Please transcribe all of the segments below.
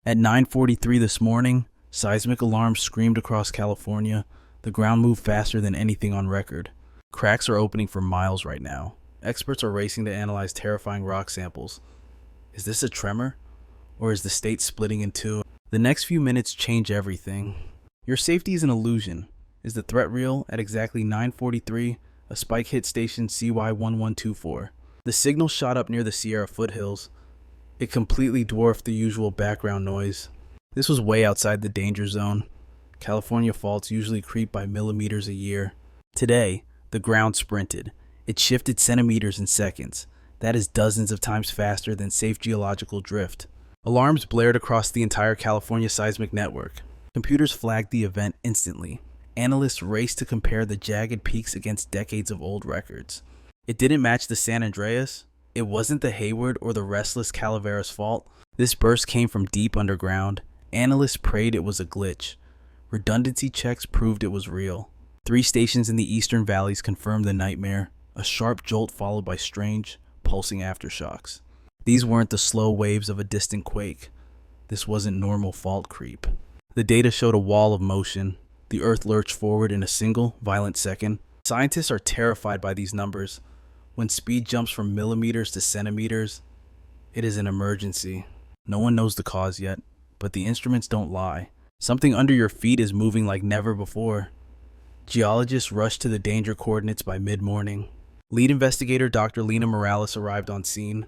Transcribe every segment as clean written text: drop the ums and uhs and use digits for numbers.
At 9:43 this morning, seismic alarms screamed across California. The ground moved faster than anything on record. Cracks are opening for miles right now. Experts are racing to analyze terrifying rock samples. Is this a tremor? Or is the state splitting in two? The next few minutes change everything. Your safety is an illusion. Is the threat real? At exactly 9:43, a spike hit station CY1124. The signal shot up near the Sierra foothills. It completely dwarfed the usual background noise. This was way outside the danger zone. California faults usually creep by millimeters a year. Today, the ground sprinted. It shifted centimeters in seconds. That is dozens of times faster than safe geological drift. Alarms blared across the entire California seismic network. Computers flagged the event instantly. Analysts raced to compare the jagged peaks against decades of old records. It didn't match the San Andreas. It wasn't the Hayward or the restless Calaveras fault. This burst came from deep underground. Analysts prayed it was a glitch. Redundancy checks proved it was real. 3 stations in the eastern valleys confirmed the nightmare, a sharp jolt followed by strange, pulsing aftershocks. These weren't the slow waves of a distant quake. This wasn't normal fault creep. The data showed a wall of motion. The Earth lurched forward in a single, violent second. Scientists are terrified by these numbers. When speed jumps from millimeters to centimeters, it is an emergency. No one knows the cause yet, but the instruments don't lie. Something under your feet is moving like never before. Geologists rushed to the danger coordinates by mid-morning. Lead investigator Dr. Lena Morales arrived on scene.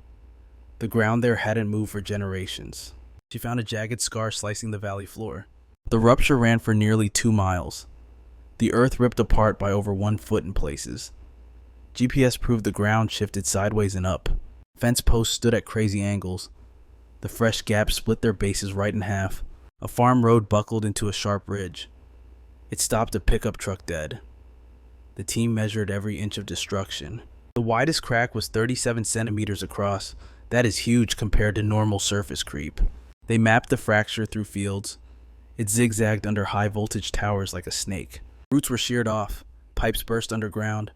The ground there hadn't moved for generations. She found a jagged scar slicing the valley floor. The rupture ran for nearly 2 miles. The earth ripped apart by over 1 foot in places. GPS proved the ground shifted sideways and up. Fence posts stood at crazy angles. The fresh gaps split their bases right in half. A farm road buckled into a sharp ridge. It stopped a pickup truck dead. The team measured every inch of destruction. The widest crack was 37 centimeters across. That is huge compared to normal surface creep. They mapped the fracture through fields. It zigzagged under high-voltage towers like a snake. Roots were sheared off. Pipes burst underground.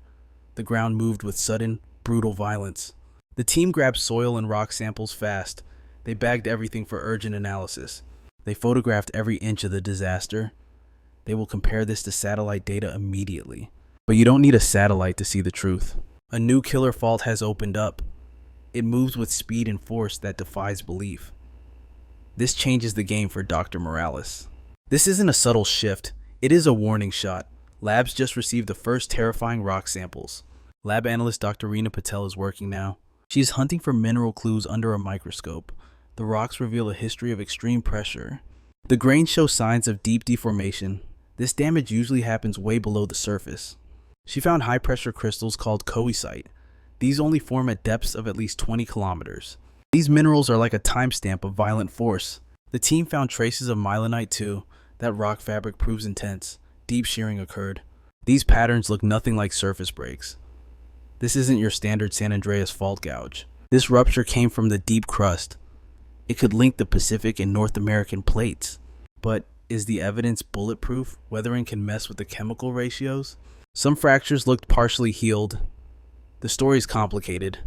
The ground moved with sudden, brutal violence. The team grabbed soil and rock samples fast. They bagged everything for urgent analysis. They photographed every inch of the disaster. They will compare this to satellite data immediately. But you don't need a satellite to see the truth. A new killer fault has opened up. It moves with speed and force that defies belief. This changes the game for Dr. Morales. This isn't a subtle shift. It is a warning shot. Labs just received the first terrifying rock samples. Lab analyst Dr. Reena Patel is working now. She is hunting for mineral clues under a microscope. The rocks reveal a history of extreme pressure. The grains show signs of deep deformation. This damage usually happens way below the surface. She found high-pressure crystals called coesite. These only form at depths of at least 20 kilometers. These minerals are like a timestamp of violent force. The team found traces of myelinite too. That rock fabric proves intense. Deep shearing occurred. These patterns look nothing like surface breaks. This isn't your standard San Andreas fault gouge. This rupture came from the deep crust. It could link the Pacific and North American plates. But is the evidence bulletproof? Weathering can mess with the chemical ratios? Some fractures looked partially healed. The story is complicated.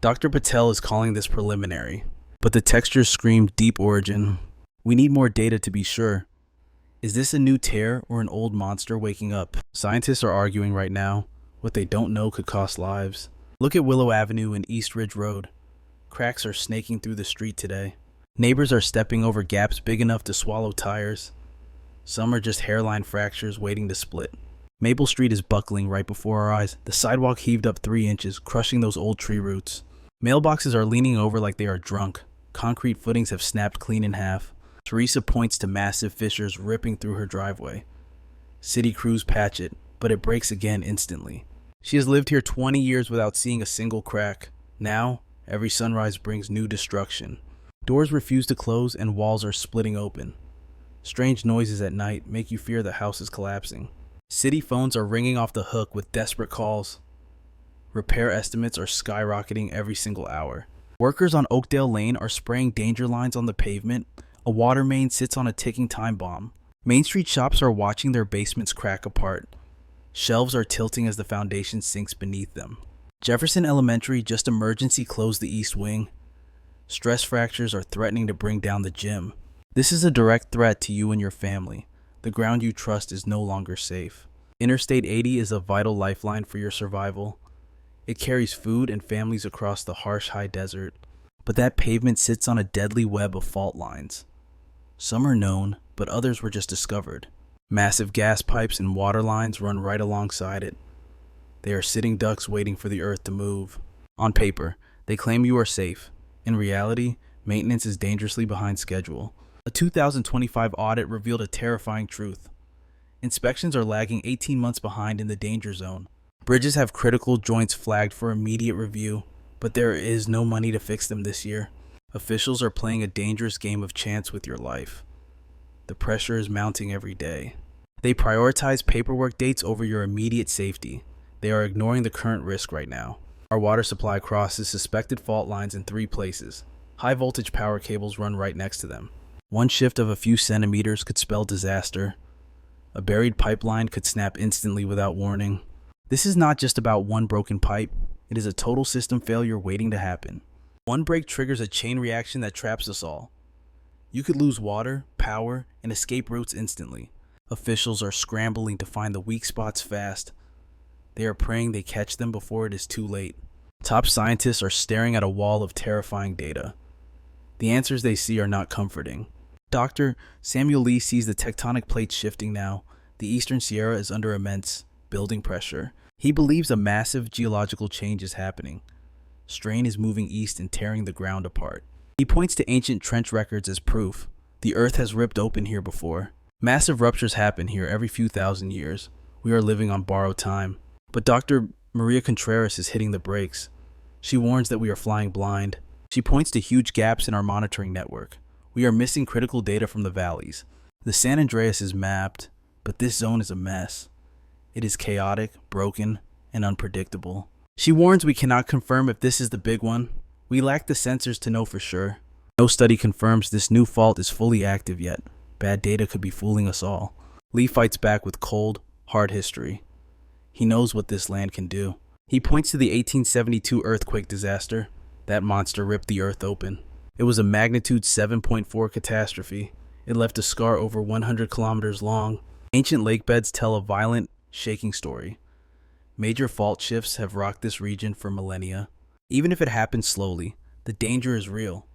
Dr. Patel is calling this preliminary, but the textures scream deep origin. We need more data to be sure. Is this a new tear or an old monster waking up? Scientists are arguing right now. What they don't know could cost lives. Look at Willow Avenue and East Ridge Road. Cracks are snaking through the street today. Neighbors are stepping over gaps big enough to swallow tires. Some are just hairline fractures waiting to split. Maple Street is buckling right before our eyes. The sidewalk heaved up 3 inches, crushing those old tree roots. Mailboxes are leaning over like they are drunk. Concrete footings have snapped clean in half. Teresa points to massive fissures ripping through her driveway. City crews patch it, but it breaks again instantly. She has lived here 20 years without seeing a single crack. Now, every sunrise brings new destruction. Doors refuse to close and walls are splitting open. Strange noises at night make you fear the house is collapsing. City phones are ringing off the hook with desperate calls. Repair estimates are skyrocketing every single hour. Workers on Oakdale Lane are spraying danger lines on the pavement. A water main sits on a ticking time bomb. Main Street shops are watching their basements crack apart. Shelves are tilting as the foundation sinks beneath them. Jefferson Elementary just emergency closed the east wing. Stress fractures are threatening to bring down the gym. This is a direct threat to you and your family. The ground you trust is no longer safe. Interstate 80 is a vital lifeline for your survival. It carries food and families across the harsh high desert. But that pavement sits on a deadly web of fault lines. Some are known, but others were just discovered. Massive gas pipes and water lines run right alongside it. They are sitting ducks waiting for the earth to move. On paper, they claim you are safe. In reality, maintenance is dangerously behind schedule. A 2025 audit revealed a terrifying truth. Inspections are lagging 18 months behind in the danger zone. Bridges have critical joints flagged for immediate review, but there is no money to fix them this year. Officials are playing a dangerous game of chance with your life. The pressure is mounting every day. They prioritize paperwork dates over your immediate safety. They are ignoring the current risk right now. Our water supply crosses suspected fault lines in 3 places. High voltage power cables run right next to them. One shift of a few centimeters could spell disaster. A buried pipeline could snap instantly without warning. This is not just about one broken pipe. It is a total system failure waiting to happen. One break triggers a chain reaction that traps us all. You could lose water, power, and escape routes instantly. Officials are scrambling to find the weak spots fast. They are praying they catch them before it is too late. Top scientists are staring at a wall of terrifying data. The answers they see are not comforting. Dr. Samuel Lee sees the tectonic plates shifting now. The Eastern Sierra is under immense building pressure. He believes a massive geological change is happening. Strain is moving east and tearing the ground apart. He points to ancient trench records as proof. The earth has ripped open here before. Massive ruptures happen here every few thousand years. We are living on borrowed time. But Dr. Maria Contreras is hitting the brakes. She warns that we are flying blind. She points to huge gaps in our monitoring network. We are missing critical data from the valleys. The San Andreas is mapped, but this zone is a mess. It is chaotic, broken, and unpredictable. She warns we cannot confirm if this is the big one. We lack the sensors to know for sure. No study confirms this new fault is fully active yet. Bad data could be fooling us all. Lee fights back with cold, hard history. He knows what this land can do. He points to the 1872 earthquake disaster. That monster ripped the earth open. It was a magnitude 7.4 catastrophe. It left a scar over 100 kilometers long. Ancient lake beds tell a violent, shaking story. Major fault shifts have rocked this region for millennia. Even if it happens slowly, the danger is real.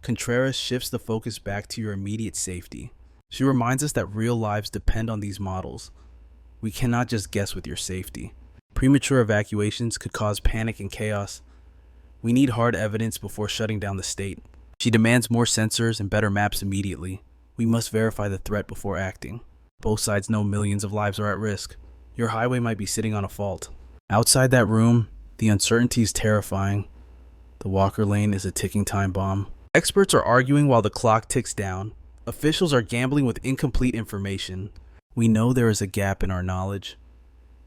Contreras shifts the focus back to your immediate safety. She reminds us that real lives depend on these models. We cannot just guess with your safety. Premature evacuations could cause panic and chaos. We need hard evidence before shutting down the state. She demands more sensors and better maps immediately. We must verify the threat before acting. Both sides know millions of lives are at risk. Your highway might be sitting on a fault. Outside that room, the uncertainty is terrifying. The Walker Lane is a ticking time bomb. Experts are arguing while the clock ticks down. Officials are gambling with incomplete information. We know there is a gap in our knowledge.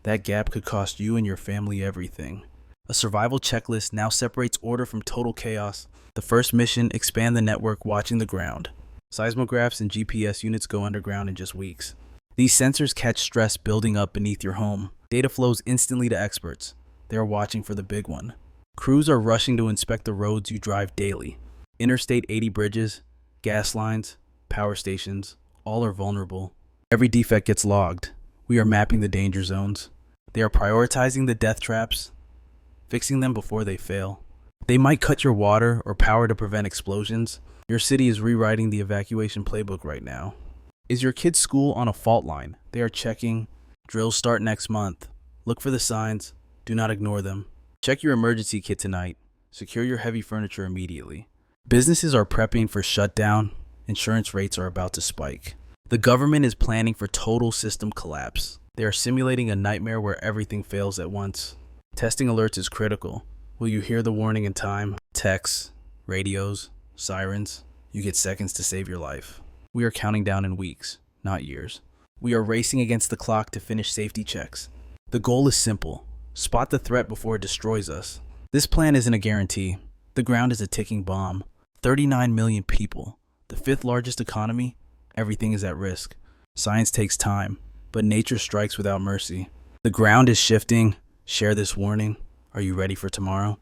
That gap could cost you and your family everything. A survival checklist now separates order from total chaos. The first mission, expand the network watching the ground. Seismographs and GPS units go underground in just weeks. These sensors catch stress building up beneath your home. Data flows instantly to experts. They are watching for the big one. Crews are rushing to inspect the roads you drive daily. Interstate 80 bridges, gas lines, power stations, all are vulnerable. Every defect gets logged. We are mapping the danger zones. They are prioritizing the death traps, fixing them before they fail. They might cut your water or power to prevent explosions. Your city is rewriting the evacuation playbook right now. Is your kid's school on a fault line? They are checking. Drills start next month. Look for the signs. Do not ignore them. Check your emergency kit tonight. Secure your heavy furniture immediately. Businesses are prepping for shutdown. Insurance rates are about to spike. The government is planning for total system collapse. They are simulating a nightmare where everything fails at once. Testing alerts is critical. Will you hear the warning in time? Texts, radios, sirens. You get seconds to save your life. We are counting down in weeks, not years. We are racing against the clock to finish safety checks. The goal is simple. Spot the threat before it destroys us. This plan isn't a guarantee. The ground is a ticking bomb. 39 million people. The 5th largest economy. Everything is at risk. Science takes time, but nature strikes without mercy. The ground is shifting. Share this warning. Are you ready for tomorrow?